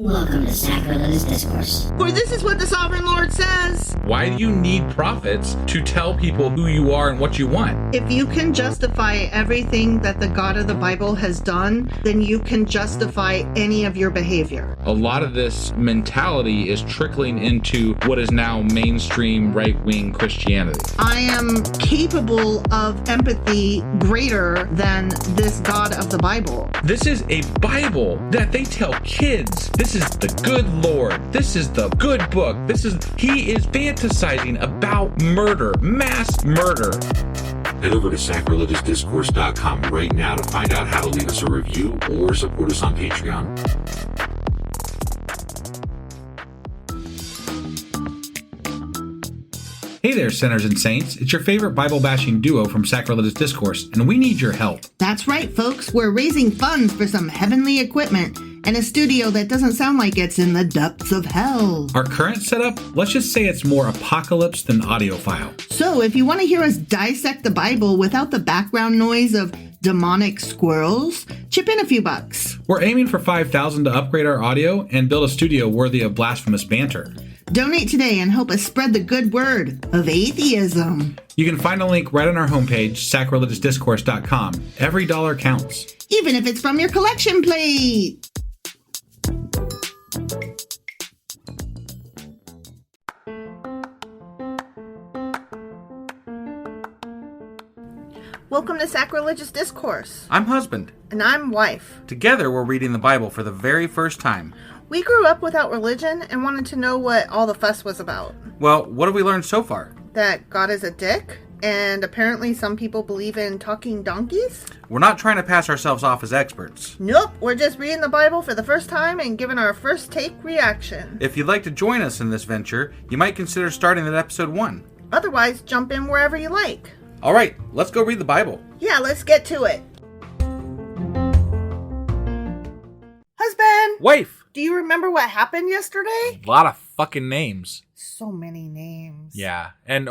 Welcome to Sacrilegious Discourse. For this is what the Sovereign Lord says. Why do you need prophets to tell people who you are and what you want? If you can justify everything that the God of the Bible has done, then you can justify any of your behavior. A lot of this mentality is trickling into what is now mainstream right-wing Christianity. I am capable of empathy greater than this God of the Bible. This is a Bible that they tell kids. This is the good Lord. This is the good book. He is fantasizing about murder, mass murder. Head over to sacrilegiousdiscourse.com right now to find out how to leave us a review or support us on Patreon. Hey there, sinners and saints. It's your favorite Bible-bashing duo from Sacrilegious Discourse, and we need your help. That's right, folks. We're raising funds for some heavenly equipment and a studio that doesn't sound like it's in the depths of hell. Our current setup, let's just say it's more apocalypse than audiophile. So if you want to hear us dissect the Bible without the background noise of demonic squirrels, chip in a few bucks. We're aiming for $5,000 to upgrade our audio and build a studio worthy of blasphemous banter. Donate today and help us spread the good word of atheism. You can find a link right on our homepage, sacrilegiousdiscourse.com. Every dollar counts. Even if it's from your collection plate. Welcome to Sacrilegious Discourse. I'm husband. And I'm wife. Together, we're reading the Bible for the very first time. We grew up without religion and wanted to know what all the fuss was about. Well, what have we learned so far? That God is a dick, and apparently some people believe in talking donkeys? We're not trying to pass ourselves off as experts. Nope, we're just reading the Bible for the first time and giving our first take reaction. If you'd like to join us in this venture, you might consider starting at episode 1. Otherwise, jump in wherever you like. All right, let's go read the Bible. Yeah, let's get to it. Husband! Wife! Do you remember what happened yesterday? A lot of fucking names. So many names. Yeah. And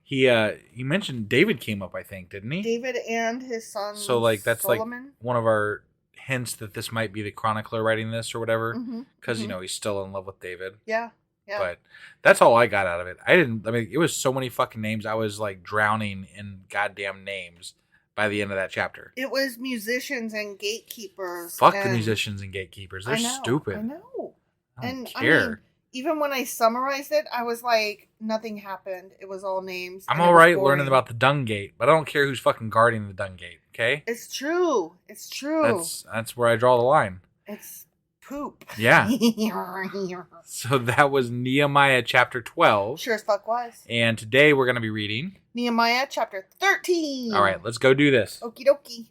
he mentioned David came up, I think, didn't he? David and his son So that's Solomon. like one of our hints that this might be the chronicler writing this or whatever. Because, he's still in love with David. Yeah. But that's all I got out of it. It was so many fucking names. I was like drowning in goddamn names by the end of that chapter. It was musicians and gatekeepers. Fuck the musicians and gatekeepers. They're stupid. I know. I don't care. I mean, even when I summarized it, I was like, nothing happened. It was all names. I'm all right learning about the dung gate, but I don't care who's fucking guarding the dung gate, okay? It's true. It's true. That's where I draw the line. It's poop. Yeah. So that was Nehemiah chapter 12. Sure as fuck was. And today we're going to be reading Nehemiah chapter 13. All right, let's go do this. Okie dokie.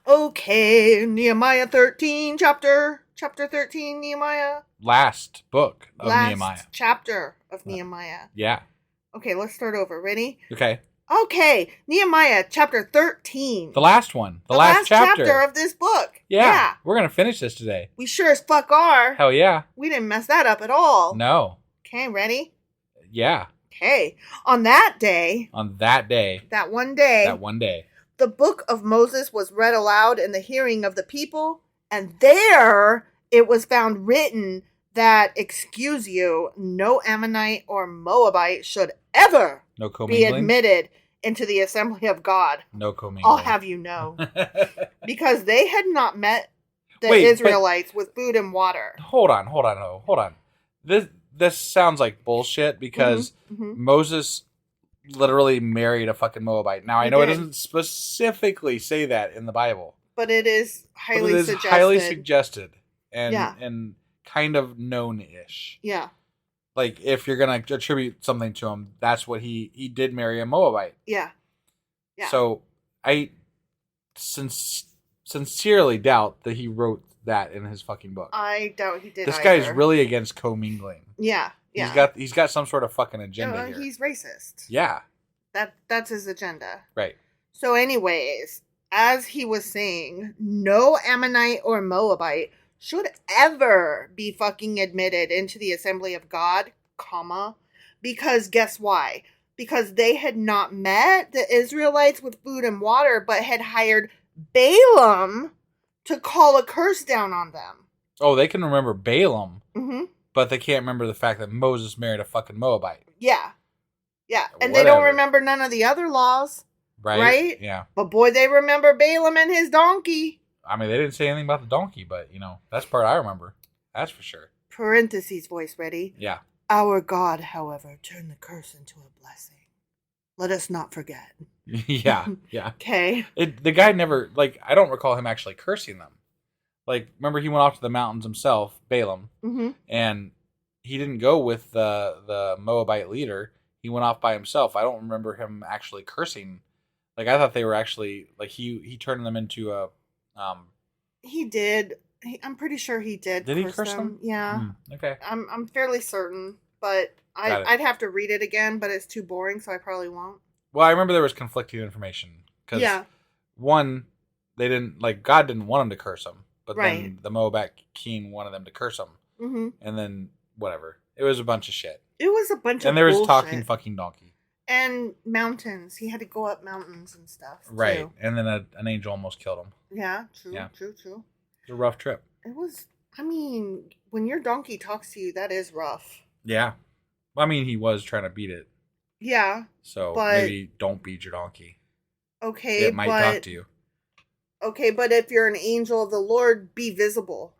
Okay, Nehemiah 13, chapter 13, Nehemiah. Last book of Nehemiah. Chapter of Nehemiah. Yeah. Okay, let's start over. Ready? Okay. Okay, Nehemiah chapter 13. The last one. The last chapter of this book. Yeah. We're going to finish this today. We sure as fuck are. Hell yeah. We didn't mess that up at all. No. Okay, ready? Yeah. Okay. On that day. That one day. The book of Moses was read aloud in the hearing of the people, and there it was found written that, excuse you, no Ammonite or Moabite should ever be admitted into the assembly of God. No commingling. I'll have you know. Because they had not met the Israelites with food and water. Hold on. This sounds like bullshit because Moses literally married a fucking Moabite. Now, I know it doesn't specifically say that in the Bible. But it is highly suggested. Highly suggested and kind of known-ish. Yeah. Like, if you're going to attribute something to him, that's what he did marry a Moabite. Yeah. So, I sincerely doubt that he wrote that in his fucking book. I doubt he did This guy's really against commingling. Yeah. Yeah. He's got some sort of fucking agenda here. He's racist. Yeah. That's his agenda. Right. So anyways, as he was saying, no Ammonite or Moabite should ever be fucking admitted into the assembly of God, because guess why? because they had not met the Israelites with food and water, but had hired Balaam to call a curse down on them. Oh, they can remember Balaam, Mm-hmm. but they can't remember the fact that Moses married a fucking Moabite. Yeah. Yeah. And Whatever. they don't remember none of the other laws. Right? Yeah. But boy, they remember Balaam and his donkey. I mean, they didn't say anything about the donkey, but, that's part I remember. That's for sure. Parentheses voice ready. Yeah. Our God, however, turned the curse into a blessing. Let us not forget. Yeah. Okay. The guy never, I don't recall him actually cursing them. Remember he went off to the mountains himself, Balaam, and he didn't go with the Moabite leader. He went off by himself. I don't remember him actually cursing. I thought they were actually, he turned them into a... He did. I'm pretty sure he did. Did he curse them? Yeah. Okay. I'm fairly certain, but I'd have to read it again, but it's too boring, so I probably won't. Well, I remember there was conflicting information. Because one, they didn't, God didn't want him to curse them, but then the Moabite king wanted them to curse him. Mm-hmm. And then, whatever. It was a bunch of shit. It was a bunch of And there was bullshit. talking fucking donkey. And mountains. He had to go up mountains and stuff. Right. Too. And then an angel almost killed him. Yeah, true. Yeah. True. It was a rough trip. It was, when your donkey talks to you, that is rough. Yeah. I mean, he was trying to beat it. Yeah. So but, maybe don't beat your donkey. Okay. It might talk to you. Okay, but if you're an angel of the Lord, be visible.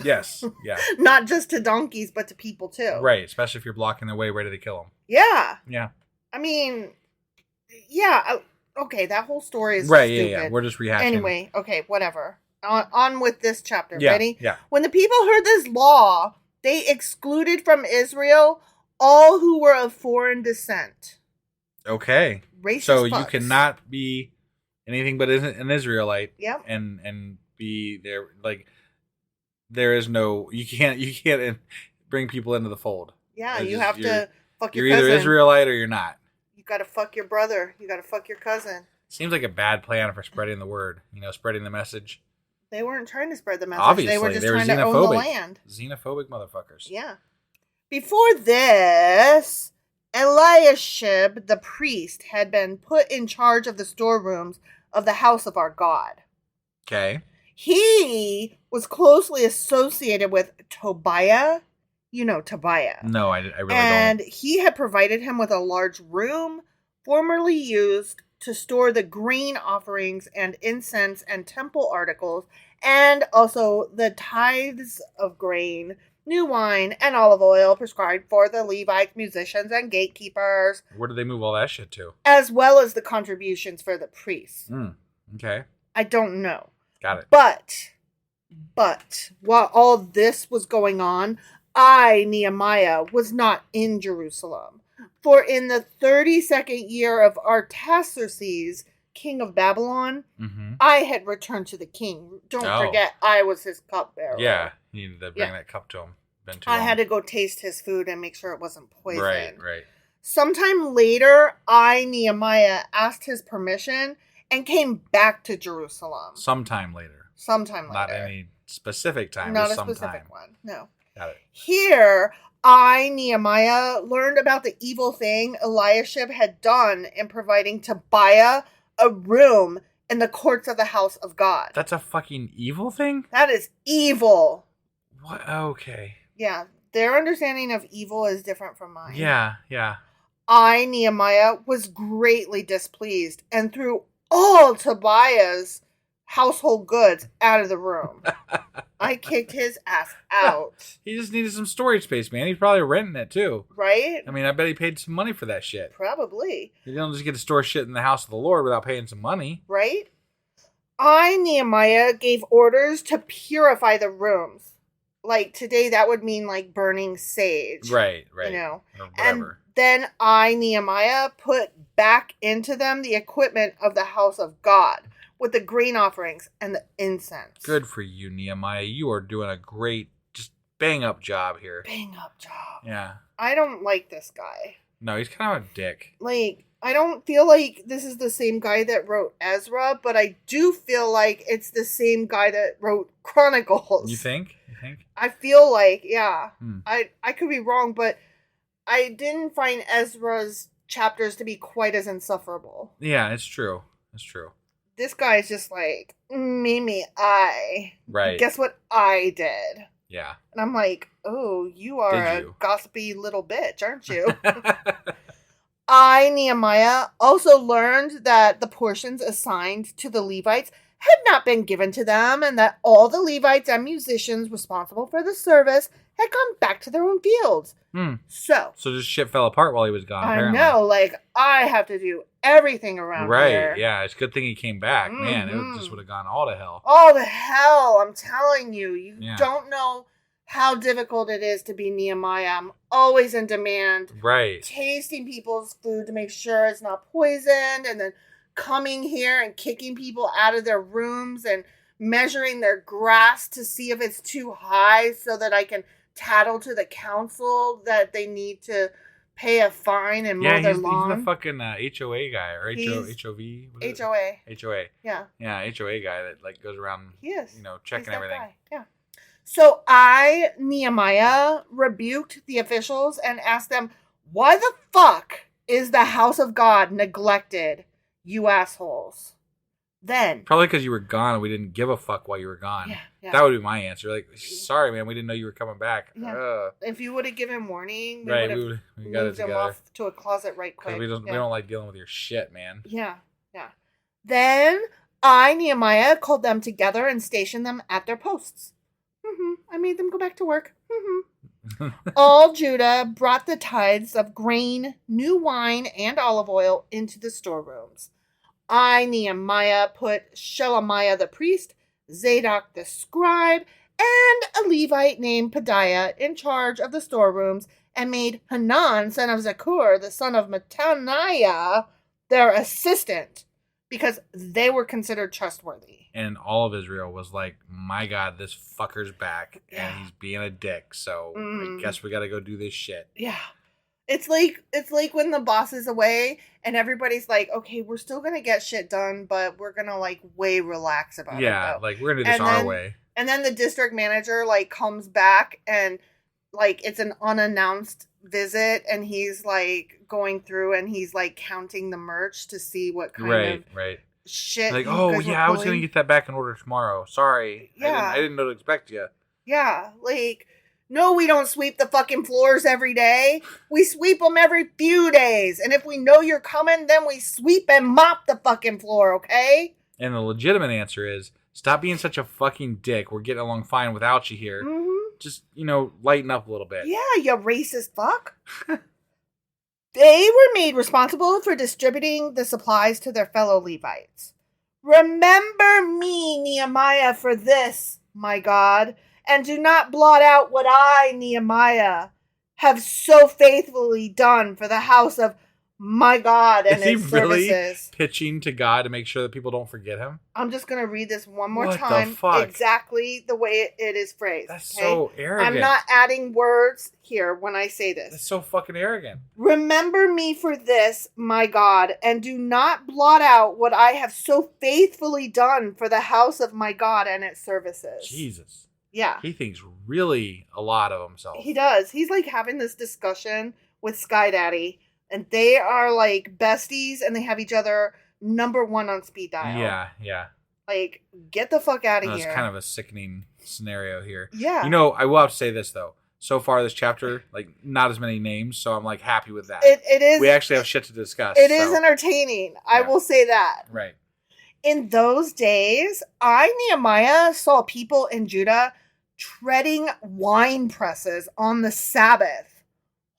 Yes. Yeah. Not just to donkeys, but to people too. Right. Especially if you're blocking their way, ready to kill them. Yeah. Yeah. Okay, that whole story is right. stupid. Yeah. We're just rehashing. Anyway, okay, whatever. On with this chapter. Yeah, Ready? Yeah. When the people heard this law, they excluded from Israel all who were of foreign descent. Okay. Racist so fucks. you cannot be anything but an Israelite. Yep. And be there. There is no, you can't bring people into the fold. Yeah, you have to fuck your cousin. You're either Israelite or you're not. You gotta fuck your brother. You gotta fuck your cousin. Seems like a bad plan for spreading the word. Spreading the message. They weren't trying to spread the message. Obviously, they were just they were trying to own the land. Xenophobic motherfuckers. Yeah. Before this, Eliashib, the priest, had been put in charge of the storerooms of the house of our God. Okay. He was closely associated with Tobiah. You know Tobiah. No, I really don't. And he had provided him with a large room formerly used to store the grain offerings and incense and temple articles, and also the tithes of grain, new wine, and olive oil prescribed for the Levites, musicians, and gatekeepers. Where did they move all that shit to? As well as the contributions for the priests. Okay. I don't know. Got it. But while all this was going on, I, Nehemiah, was not in Jerusalem. For in the 32nd year of Artaxerxes, king of Babylon, I had returned to the king. Don't forget, I was his cupbearer. Yeah, you needed to bring that cup to him. I had to go taste his food and make sure it wasn't poison. Right. Sometime later, I, Nehemiah, asked his permission and came back to Jerusalem. Sometime later. Not any specific time. Not a sometime. specific one. No. Got it. Here, I, Nehemiah, learned about the evil thing Eliashib had done in providing Tobiah a room in the courts of the house of God. That's a fucking evil thing? That is evil. What? Okay. Yeah. Their understanding of evil is different from mine. Yeah. I, Nehemiah, was greatly displeased and threw all Tobiah's household goods out of the room. I kicked his ass out. He just needed some storage space, man. He's probably renting it too. Right? I mean, I bet he paid some money for that shit. Probably. You don't just get to store shit in the house of the Lord without paying some money. Right? I, Nehemiah, gave orders to purify the rooms. Like today, that would mean like burning sage. Right. You know? Or whatever. And then I, Nehemiah, put back into them the equipment of the house of God, with the grain offerings and the incense. Good for you, Nehemiah. You are doing a great, just bang up job here. Bang up job. Yeah. I don't like this guy. No, he's kind of a dick. Like, I don't feel like this is the same guy that wrote Ezra, but I do feel like it's the same guy that wrote Chronicles. You think? I feel like, yeah. I could be wrong, but I didn't find Ezra's chapters to be quite as insufferable. Yeah, it's true. It's true. This guy is just like, I. Right. Guess what I did? Yeah. And I'm like, oh, you are a gossipy little bitch, aren't you? I, Nehemiah, also learned that the portions assigned to the Levites had not been given to them, and that all the Levites and musicians responsible for the service had gone back to their own fields. So just shit fell apart while he was gone. Apparently. I know, like, I have to do everything around here. Right, yeah, it's a good thing he came back. Man, it just would have gone all to hell. All to hell, I'm telling you. You don't know how difficult it is to be Nehemiah. I'm always in demand. Right. Tasting people's food to make sure it's not poisoned, and then coming here and kicking people out of their rooms and measuring their grass to see if it's too high so that I can tattle to the council that they need to pay a fine and mow their lawn. He's the fucking HOA guy, or HOV? HOA. HOA. Yeah. Yeah, HOA guy that like goes around, checking everything. Guy. Yeah. So I, Nehemiah, rebuked the officials and asked them, why the fuck is the house of God neglected, you assholes? Then. Probably because you were gone and we didn't give a fuck while you were gone. Yeah. That would be my answer. Like, sorry, man, we didn't know you were coming back. Yeah. If you would have given warning, we right, would have moved him off to a closet right quick. We don't like dealing with your shit, man. Yeah. Then I, Nehemiah, called them together and stationed them at their posts. I made them go back to work. All Judah brought the tithes of grain, new wine, and olive oil into the storerooms. I, Nehemiah, put Shelemiah the priest, Zadok the scribe, and a Levite named Pedaiah in charge of the storerooms, and made Hanan, son of Zakur, the son of Mattaniah, their assistant, because they were considered trustworthy. And all of Israel was like, my God, this fucker's back, and he's being a dick, so I guess we gotta go do this shit. Yeah. It's like when the boss is away and everybody's like, okay, we're still gonna get shit done, but we're gonna like way relax about it. Yeah, like we're gonna do this our way. And then the district manager like comes back and like it's an unannounced visit and he's like going through and he's like counting the merch to see what kind of shit. Like, oh yeah, I was gonna get that back in order tomorrow. Sorry. Yeah. I didn't know to expect you. Yeah, like, no, we don't sweep the fucking floors every day. We sweep them every few days. And if we know you're coming, then we sweep and mop the fucking floor, okay? And the legitimate answer is, stop being such a fucking dick. We're getting along fine without you here. Just, lighten up a little bit. Yeah, you racist fuck. They were made responsible for distributing the supplies to their fellow Levites. Remember me, Nehemiah, for this, my God, and do not blot out what I, Nehemiah, have so faithfully done for the house of my God and its services. Is he really pitching to God to make sure that people don't forget him? I'm just going to read this one more time. The fuck? Exactly the way it is phrased. That's so arrogant. I'm not adding words here when I say this. That's so fucking arrogant. Remember me for this, my God, and do not blot out what I have so faithfully done for the house of my God and its services. Jesus. Yeah. He thinks really a lot of himself. He does. He's like having this discussion with Sky Daddy. And they are like besties and they have each other number one on speed dial. Yeah. Like, get the fuck out of here. It's kind of a sickening scenario here. Yeah. I will have to say this, though. So far, this chapter, like, not as many names, so I'm, like, happy with that. It is. We actually have shit to discuss. It is entertaining. Yeah. I will say that. Right. In those days, I, Nehemiah, saw people in Judah treading wine presses on the Sabbath.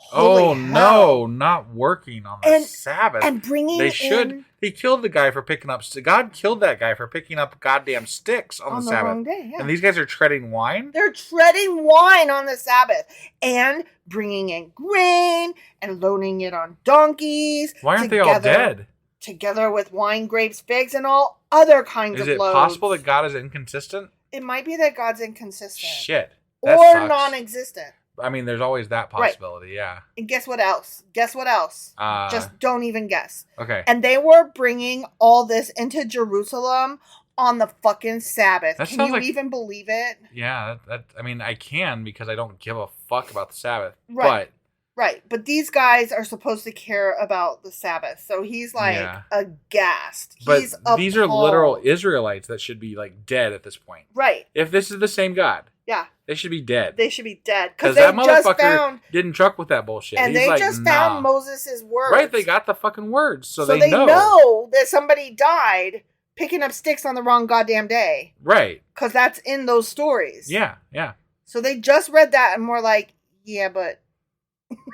Holy no, not working on the Sabbath. And bringing They should. He killed the guy for picking up... God killed that guy for picking up goddamn sticks on the Sabbath. Wrong day, yeah. And these guys are treading wine? They're treading wine on the Sabbath. And bringing in grain and loading it on donkeys. Why aren't they all dead? Together with wine, grapes, figs, and all other kinds of loads. Is it possible that God is inconsistent? It might be that God's inconsistent. Shit. Or non-existent. I mean, there's always that possibility, yeah. And guess what else? Just don't even guess. Okay. And they were bringing all this into Jerusalem on the fucking Sabbath. Can you even believe it? Yeah, I mean, I can because I don't give a fuck about the Sabbath. Right. Right, but these guys are supposed to care about the Sabbath, so he's like aghast. But He's these are appalled. literal Israelites that should be like dead at this point. Right. If this is the same God, Yeah. they should be dead. They should be dead Because they that just motherfucker found, didn't truck with that bullshit. and He's they like, just nah. found Moses' words. Right, they got the fucking words, so they know that somebody died picking up sticks on the wrong goddamn day. Right. Because that's in those stories. Yeah, yeah. So they just read that and were like, yeah, but...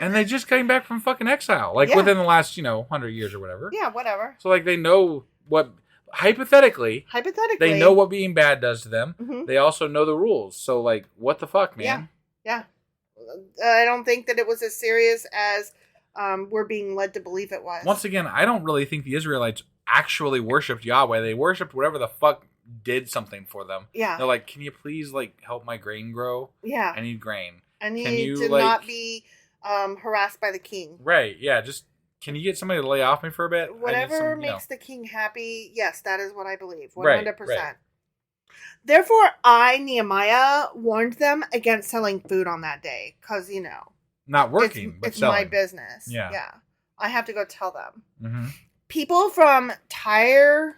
And they just came back from fucking exile, like within the last, 100 years or whatever. Yeah, whatever. So like they know what, hypothetically, they know what being bad does to them. Mm-hmm. They also know the rules. So like, what the fuck, man? Yeah. I don't think that it was as serious as we're being led to believe it was. Once again, I don't really think the Israelites actually worshipped Yahweh. They worshipped whatever the fuck did something for them. Yeah. They're like, can you please like help my grain grow? Yeah. I need grain. I need to like, not be harassed by the king. Right. Yeah. Just can you get somebody to lay off me for a bit? Whatever makes the king happy. Yes, that is what I believe. 100%. Right. Therefore, I, Nehemiah, warned them against selling food on that day. Because, not working, but it's selling. my business. Yeah. I have to go tell them. Mm-hmm. People from Tyre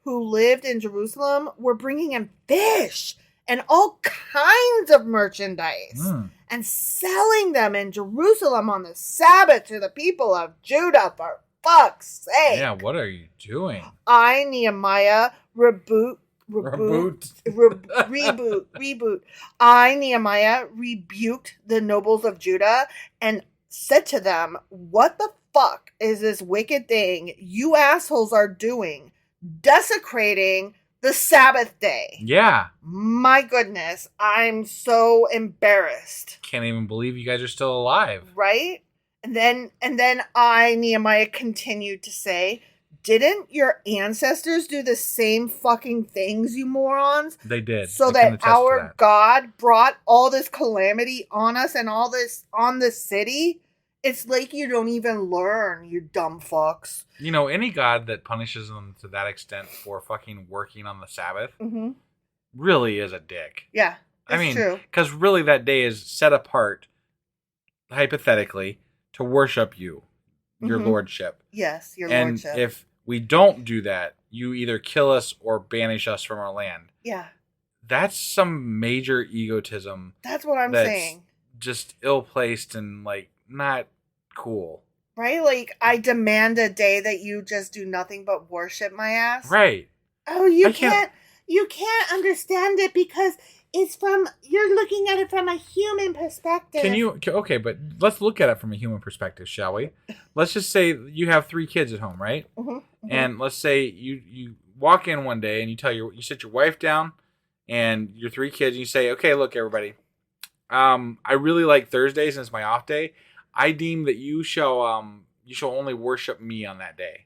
who lived in Jerusalem were bringing in fish and all kinds of merchandise and selling them in Jerusalem on the Sabbath to the people of Judah, for fuck's sake. Yeah, what are you doing? I, Nehemiah, reboot. I, Nehemiah, rebuked the nobles of Judah and said to them, what the fuck is this wicked thing you assholes are doing, desecrating the Sabbath day? Yeah. My goodness, I'm so embarrassed. Can't even believe you guys are still alive. Right? And then I, Nehemiah, continued to say, didn't your ancestors do the same fucking things, you morons? They did. So that our God brought all this calamity on us and all this on the city? It's like you don't even learn, you dumb fucks. Any God that punishes them to that extent for fucking working on the Sabbath really is a dick. Yeah, that's true. Because really that day is set apart, hypothetically, to worship you, your lordship. Yes, your and lordship. And if we don't do that, you either kill us or banish us from our land. Yeah. That's some major egotism. That's what I'm saying. Just ill-placed and, like, not cool. Right? Like, I demand a day that you just do nothing but worship my ass. Right. Oh, you can't understand it because you're looking at it from a human perspective. Okay, but let's look at it from a human perspective, shall we? Let's just say you have 3 kids at home, right? And let's say you walk in one day and you sit your wife down and your 3 kids and you say, okay, look, everybody, I really like Thursdays and it's my off day. I deem that you shall only worship me on that day.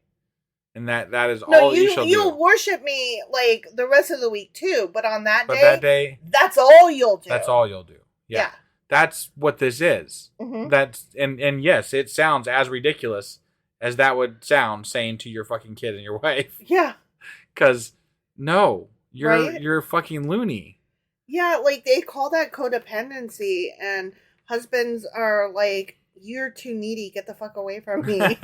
And that is all you shall do. You'll worship me like the rest of the week too, but on that day, that's all you'll do. That's all you'll do. Yeah. That's what this is. That's and yes, it sounds as ridiculous as that would sound saying to your fucking kid and your wife. Yeah. Cuz no, you're fucking loony. Yeah, like they call that codependency and husbands are like, you're too needy, get the fuck away from me.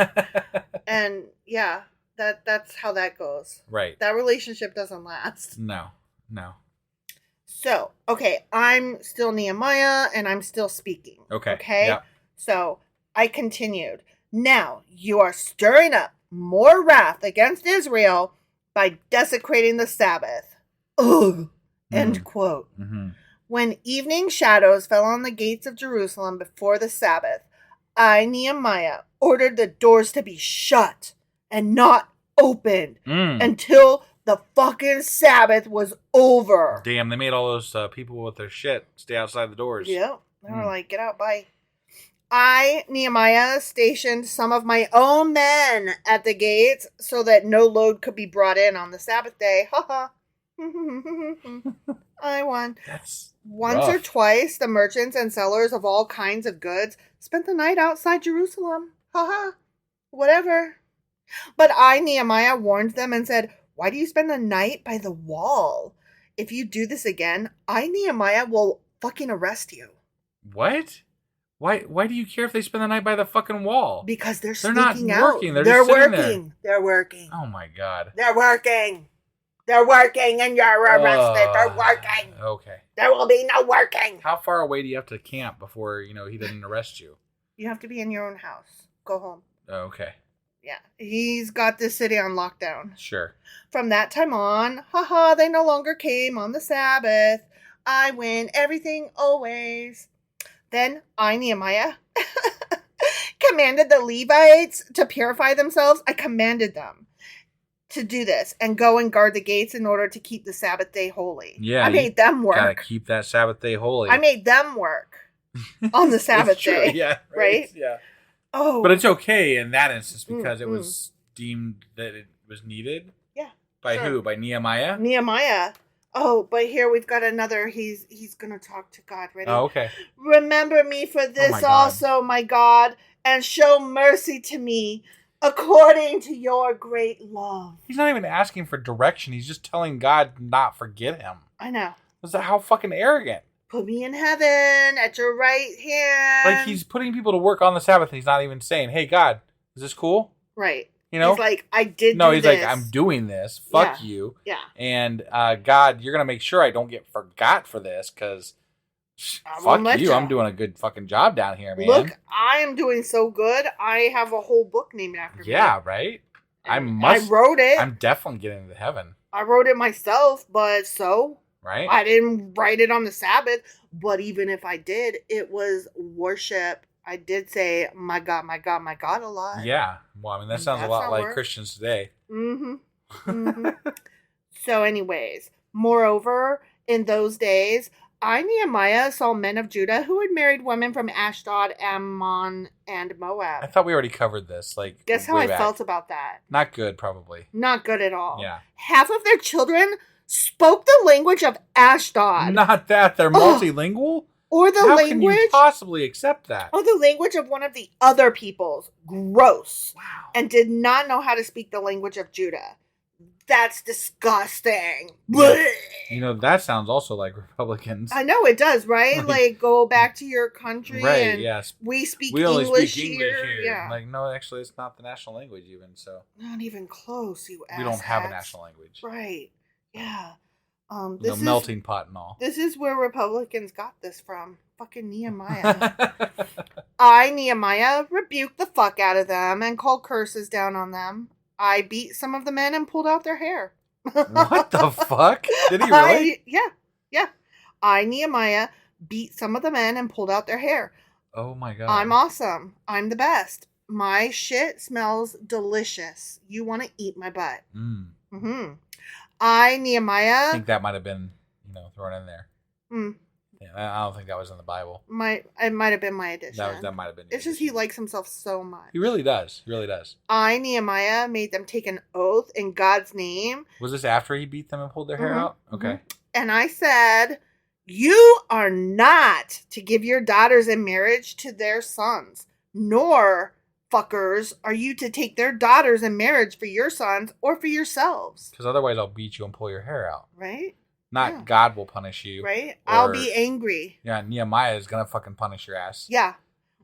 And yeah. That's how that goes. Right. That relationship doesn't last. No. So, okay, I'm still Nehemiah and I'm still speaking. Okay? Yep. So, I continued. Now, you are stirring up more wrath against Israel by desecrating the Sabbath. Ugh. End quote. When evening shadows fell on the gates of Jerusalem before the Sabbath, I, Nehemiah, ordered the doors to be shut and not opened until the fucking Sabbath was over. Damn, they made all those people with their shit stay outside the doors. Yep. They were like, get out, bye. I, Nehemiah, stationed some of my own men at the gates so that no load could be brought in on the Sabbath day. Ha ha. I won. That's Once rough. or twice, the merchants and sellers of all kinds of goods spent the night outside Jerusalem. Ha ha. Whatever. But I, Nehemiah, warned them and said, why do you spend the night by the wall? If you do this again, I, Nehemiah, will fucking arrest you. What? Why do you care if they spend the night by the fucking wall? Because they're not sneaking out. working. They're just sitting there. They're working. Oh my God. They're working. They're working and you're arrested. They're working. Okay. There will be no working. How far away do you have to camp before, he doesn't arrest you? You have to be in your own house. Go home. Okay. Yeah. He's got this city on lockdown. Sure. From that time on, they no longer came on the Sabbath. I win everything always. Then I, Nehemiah, commanded the Levites to purify themselves. I commanded them to do this and go and guard the gates in order to keep the Sabbath day holy. Yeah. I made them work. Gotta keep that Sabbath day holy. I made them work on the Sabbath day. Yeah. Right? Yeah. Oh. But it's okay in that instance because it was deemed that it was needed. Yeah. By sure. who? By Nehemiah? Nehemiah. Oh, but here we've got another. He's going to talk to God. Ready? Oh, okay. Remember me for this my God. also, my God, and show mercy to me according to your great love. He's not even asking for direction. He's just telling God to not forget him. I know. Is that how fucking arrogant? Put me in heaven at your right hand. Like he's putting people to work on the Sabbath and he's not even saying, hey, God, is this cool? Right. You know? He's like, I did No, do he's this. like, I'm doing this. Fuck you. Yeah. And God, you're going to make sure I don't get forgot for this because fuck you. I'm doing a good fucking job down here, man. Look, I am doing so good. I have a whole book named after me. Yeah, right? I wrote it. I'm definitely getting to heaven. I wrote it myself, but so? Right? I didn't write it on the Sabbath, but even if I did, it was worship. I did say, my God, my God, my God a lot. Yeah. Well, I mean, that sounds a lot like Christians today. Mm-hmm. Mm-hmm. So anyways, moreover, in those days, I, Nehemiah, saw men of Judah who had married women from Ashdod, Ammon, and Moab. I thought we already covered this. Like, guess how I felt about that? Not good, probably. Not good at all. Yeah. Half of their children spoke the language of Ashdod. Not that. They're multilingual? Or the How language. can you possibly accept that? Or the language of one of the other peoples. Gross. Wow. And did not know how to speak the language of Judah. That's disgusting. Yeah. That sounds also like Republicans. I know it does, right? Like go back to your country, right? And yes, we speak we only English, speak English here. Yeah, Like no, actually, it's not the national language even. So not even close. You we don't have a asshats. national language, right? Yeah. This melting pot and all. This is where Republicans got this from. Fucking Nehemiah. I, Nehemiah, rebuked the fuck out of them and called curses down on them. I beat some of the men and pulled out their hair. What the fuck? Did he really? Yeah. I, Nehemiah, beat some of the men and pulled out their hair. Oh my God. I'm awesome. I'm the best. My shit smells delicious. You want to eat my butt. Mm-hmm. I, Nehemiah. I think that might have been, thrown in there. Mm. Yeah, I don't think that was in the Bible. It might have been my addition. That might have been. It's just he likes himself so much. He really does. He really does. I, Nehemiah, made them take an oath in God's name. Was this after he beat them and pulled their hair out? Okay. And I said, you are not to give your daughters in marriage to their sons, nor, fuckers, are you to take their daughters in marriage for your sons or for yourselves. Because otherwise I'll beat you and pull your hair out. Right? Not God will punish you. Right? I'll be angry. Yeah, Nehemiah is going to fucking punish your ass. Yeah.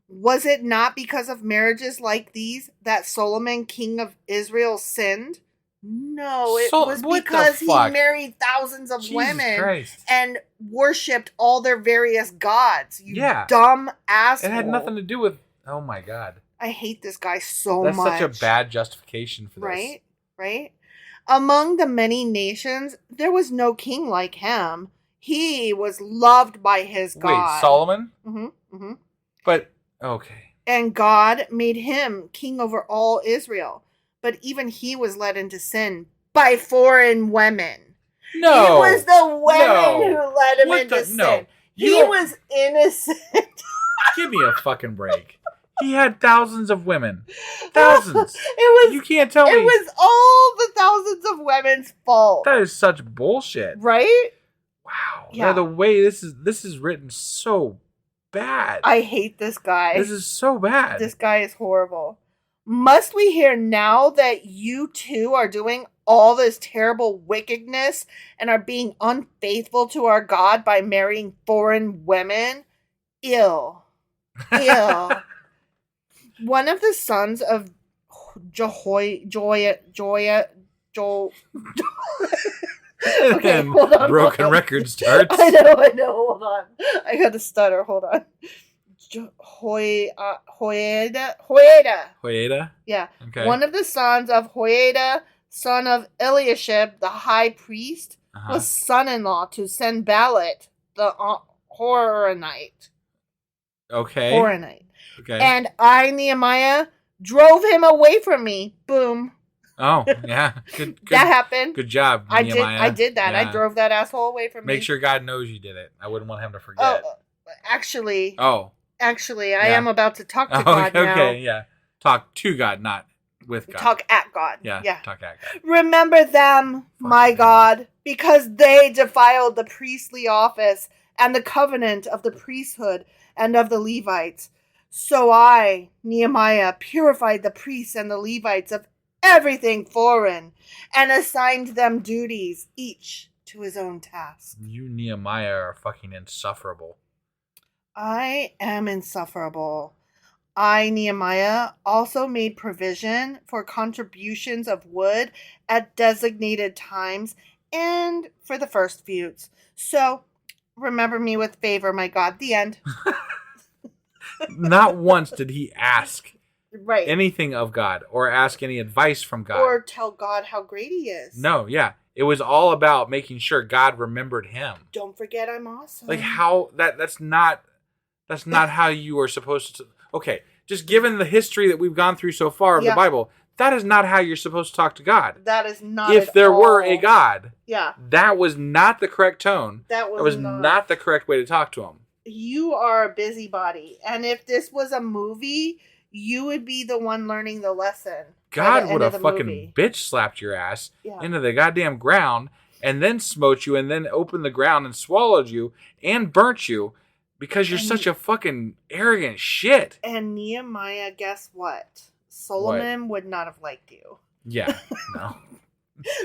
Was it not because of marriages like these that Solomon, king of Israel, sinned? No, it was because he married thousands of women Christ. And worshipped all their various gods. You dumb asshole. It had nothing to do with... Oh, my God. I hate this guy so much. That's such a bad justification for this. Right? Among the many nations, there was no king like him. He was loved by his God. Wait, Solomon? Mm-hmm. But, okay. And God made him king over all Israel. But even he was led into sin by foreign women. No. It was the women who led him into sin. No. He was innocent. Give me a fucking break. He had thousands of women. Thousands. You can't tell me. It was all the thousands of women's fault. That is such bullshit. Right? Wow. Yeah. The way this is written so bad. I hate this guy. This is so bad. This guy is horrible. Must we hear now that you too are doing all this terrible wickedness and are being unfaithful to our God by marrying foreign women? Ill. Ew. One of the sons of Okay, And hold on. broken hold on. record starts. I know. Hold on. I got to stutter. Hold on. Hoyeda. Hoyeda? Yeah. Okay. One of the sons of Hoyeda, son of Eliashib, the high priest, was son-in-law to Sanballat, the Horonite. Okay. Horonite. Okay. And I, Nehemiah, drove him away from me. Boom. Oh, yeah. Good. That happened. Good job, Nehemiah. I did that. Yeah. I drove that asshole away from me. Make sure God knows you did it. I wouldn't want him to forget. Actually, Oh. I Yeah. am about to talk to God now. Okay, yeah. Talk to God, not with God. Talk at God. Yeah. Talk at God. Remember them, my God, because they defiled the priestly office and the covenant of the priesthood and of the Levites. So I, Nehemiah, purified the priests and the Levites of everything foreign and assigned them duties, each to his own task. You, Nehemiah, are fucking insufferable. I am insufferable. I, Nehemiah, also made provision for contributions of wood at designated times and for the first fruits. So, remember me with favor, my God. The end. Not once did he ask Right. anything of God or ask any advice from God. Or tell God how great he is. No, yeah. It was all about making sure God remembered him. Don't forget I'm awesome. Like how that's not how you are supposed to. Okay, just given the history that we've gone through so far of the Bible, that is not how you're supposed to talk to God. That is not. If there were a God, yeah, that was not the correct tone. That was not the correct way to talk to him. You are a busybody, and if this was a movie, you would be the one learning the lesson. God would have fucking bitch slapped your ass into the goddamn ground and then smote you and then opened the ground and swallowed you and burnt you because you're such a fucking arrogant shit. And Nehemiah, guess what? Solomon would not have liked you. Yeah, no.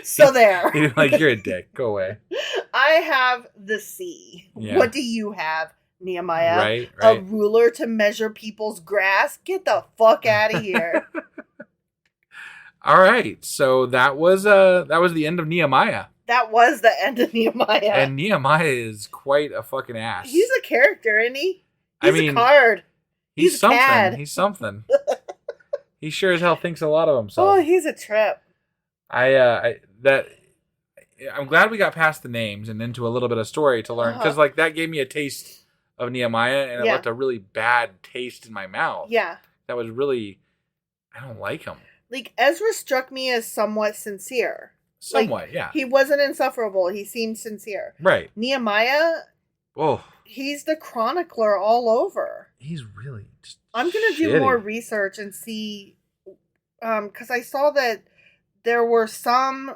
So there. Like, you're a dick. Go away. I have the sea. Yeah. What do you have, Nehemiah? Right. A ruler to measure people's grass? Get the fuck out of here. All right, so that was the end of Nehemiah. That was the end of Nehemiah. And Nehemiah is quite a fucking ass. He's a character, isn't he? He's a card. He's something. Cad. He's something. He sure as hell thinks a lot of himself. Oh, he's a trip. I'm glad we got past the names and into a little bit of story to learn because like that gave me a taste of Nehemiah and it left a really bad taste in my mouth. Yeah. That was really, I don't like him. Like, Ezra struck me as somewhat sincere. Somewhat, yeah. He wasn't insufferable. He seemed sincere. Right. Nehemiah, he's the chronicler all over. He's really just I'm going to do more research and see, because I saw that there were some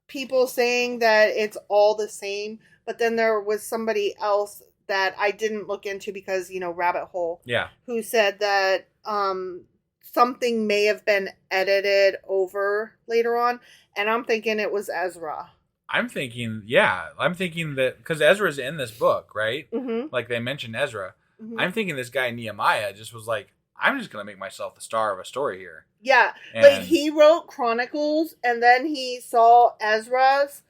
people saying that it's all the same, but then there was somebody else that I didn't look into because, rabbit hole. Yeah. Who said that something may have been edited over later on, and I'm thinking it was Ezra. I'm thinking that because Ezra's in this book, right? Mm-hmm. Like they mentioned Ezra. Mm-hmm. I'm thinking this guy Nehemiah just was like, I'm just going to make myself the star of a story here. Yeah. Like he wrote Chronicles and then he saw Ezra's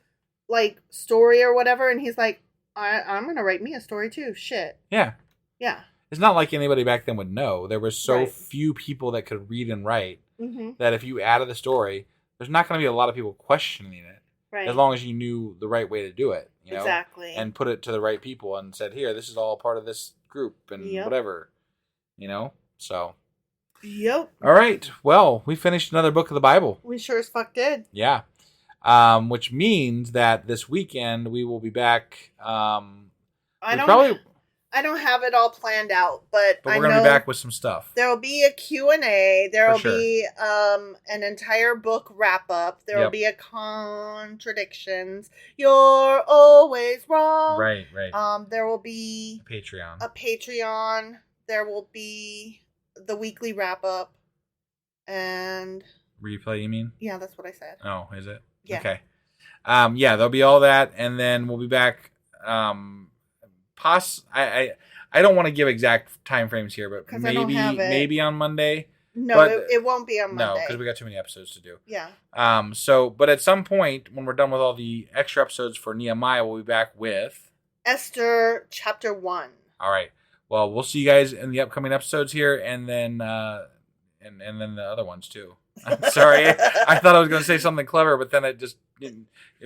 like story or whatever. And he's like, I'm going to write me a story too. Shit. Yeah. Yeah. It's not like anybody back then would know. There were so few people that could read and write that if you added the story, there's not going to be a lot of people questioning it. Right. As long as you knew the right way to do it. Exactly. And put it to the right people and said, here, this is all part of this group and whatever. So. Yep. All right. Well, we finished another book of the Bible. We sure as fuck did. Yeah. Which means that this weekend we will be back. I don't have it all planned out, but we're going to be back with some stuff. There will be a Q&A. There will be an entire book wrap-up. There will be a contradictions. You're always wrong. Right. There will be a Patreon. There will be the weekly wrap-up. And... Replay, you mean? Yeah, that's what I said. Oh, is it? Yeah. Okay. There'll be all that, and then we'll be back... I I don't want to give exact time frames here, but 'Cause I don't have it. maybe on Monday. No, But- it won't be on Monday. No, because we got too many episodes to do. Yeah. But at some point, when we're done with all the extra episodes for Nehemiah, we'll be back with Esther chapter 1. All right. Well, we'll see you guys in the upcoming episodes here, and then and then the other ones too. I'm sorry, I thought I was going to say something clever, but then it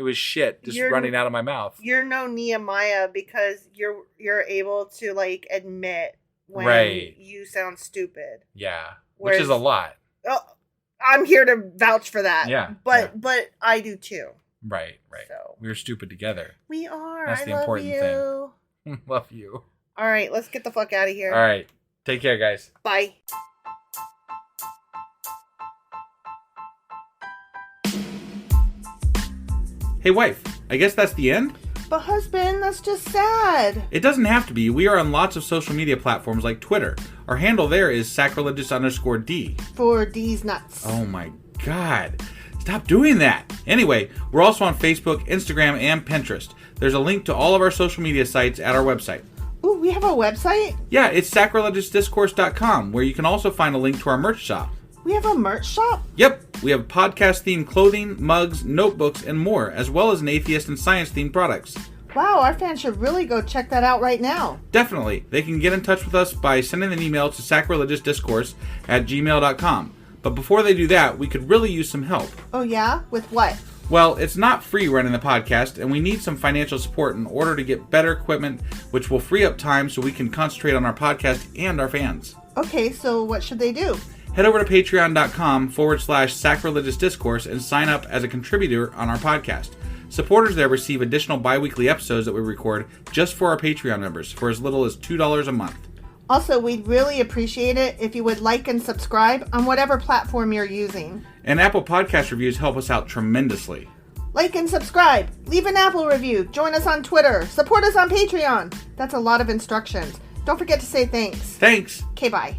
was shit just running out of my mouth. You're no Nehemiah because you're able to like admit when Right. you sound stupid. Yeah, Whereas- which is a lot. Oh, I'm here to vouch for that. Yeah, But I do too. Right. So. We're stupid together. We are. That's I the love important you. thing. Love you. All right, let's get the fuck out of here. All right. Take care, guys. Bye. Hey, wife, I guess that's the end? But husband, that's just sad. It doesn't have to be. We are on lots of social media platforms like Twitter. Our handle there is sacrilegious_D. For D's nuts. Oh my god. Stop doing that. Anyway, we're also on Facebook, Instagram, and Pinterest. There's a link to all of our social media sites at our website. Ooh, we have a website? Yeah, it's sacrilegiousdiscourse.com, where you can also find a link to our merch shop. We have a merch shop? Yep, we have podcast-themed clothing, mugs, notebooks, and more, as well as an atheist and science-themed products. Wow, our fans should really go check that out right now. Definitely. They can get in touch with us by sending an email to sacrilegiousdiscourse@gmail.com. But before they do that, we could really use some help. Oh yeah? With what? Well, it's not free running the podcast, and we need some financial support in order to get better equipment, which will free up time so we can concentrate on our podcast and our fans. Okay, so what should they do? Head over to patreon.com/sacrilegious discourse and sign up as a contributor on our podcast. Supporters there receive additional bi-weekly episodes that we record just for our Patreon members for as little as $2 a month. Also, we'd really appreciate it if you would like and subscribe on whatever platform you're using. And Apple Podcast reviews help us out tremendously. Like and subscribe, leave an Apple review, join us on Twitter, support us on Patreon. That's a lot of instructions. Don't forget to say thanks. Thanks! Okay, bye.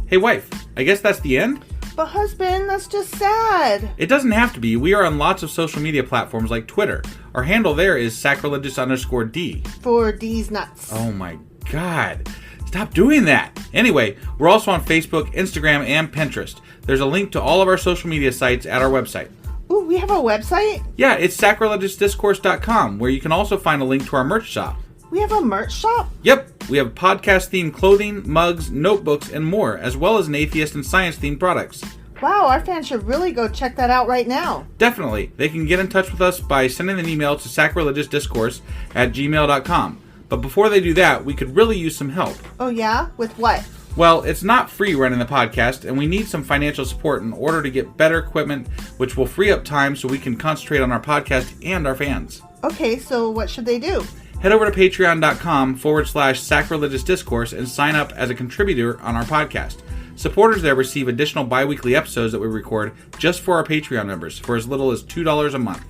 Hey wife, I guess that's the end? But husband, that's just sad. It doesn't have to be. We are on lots of social media platforms like Twitter. Our handle there is sacrilegious_D. For D's nuts. Oh my god. Stop doing that. Anyway, we're also on Facebook, Instagram, and Pinterest. There's a link to all of our social media sites at our website. Ooh, we have a website? Yeah, it's sacrilegiousdiscourse.com, where you can also find a link to our merch shop. We have a merch shop? Yep, we have podcast-themed clothing, mugs, notebooks, and more, as well as an atheist and science-themed products. Wow, our fans should really go check that out right now. Definitely. They can get in touch with us by sending an email to sacrilegiousdiscourse@gmail.com. But before they do that, we could really use some help. Oh yeah? With what? Well, it's not free running the podcast, and we need some financial support in order to get better equipment, which will free up time so we can concentrate on our podcast and our fans. Okay, so what should they do? Head over to patreon.com/sacrilegious discourse and sign up as a contributor on our podcast. Supporters there receive additional bi-weekly episodes that we record just for our Patreon members for as little as $2 a month.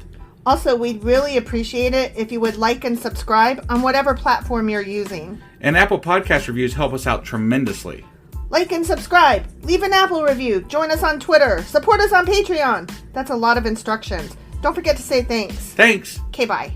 Also, we'd really appreciate it if you would like and subscribe on whatever platform you're using. And Apple Podcast reviews help us out tremendously. Like and subscribe, leave an Apple review, join us on Twitter, support us on Patreon. That's a lot of instructions. Don't forget to say thanks. Thanks! Okay, bye.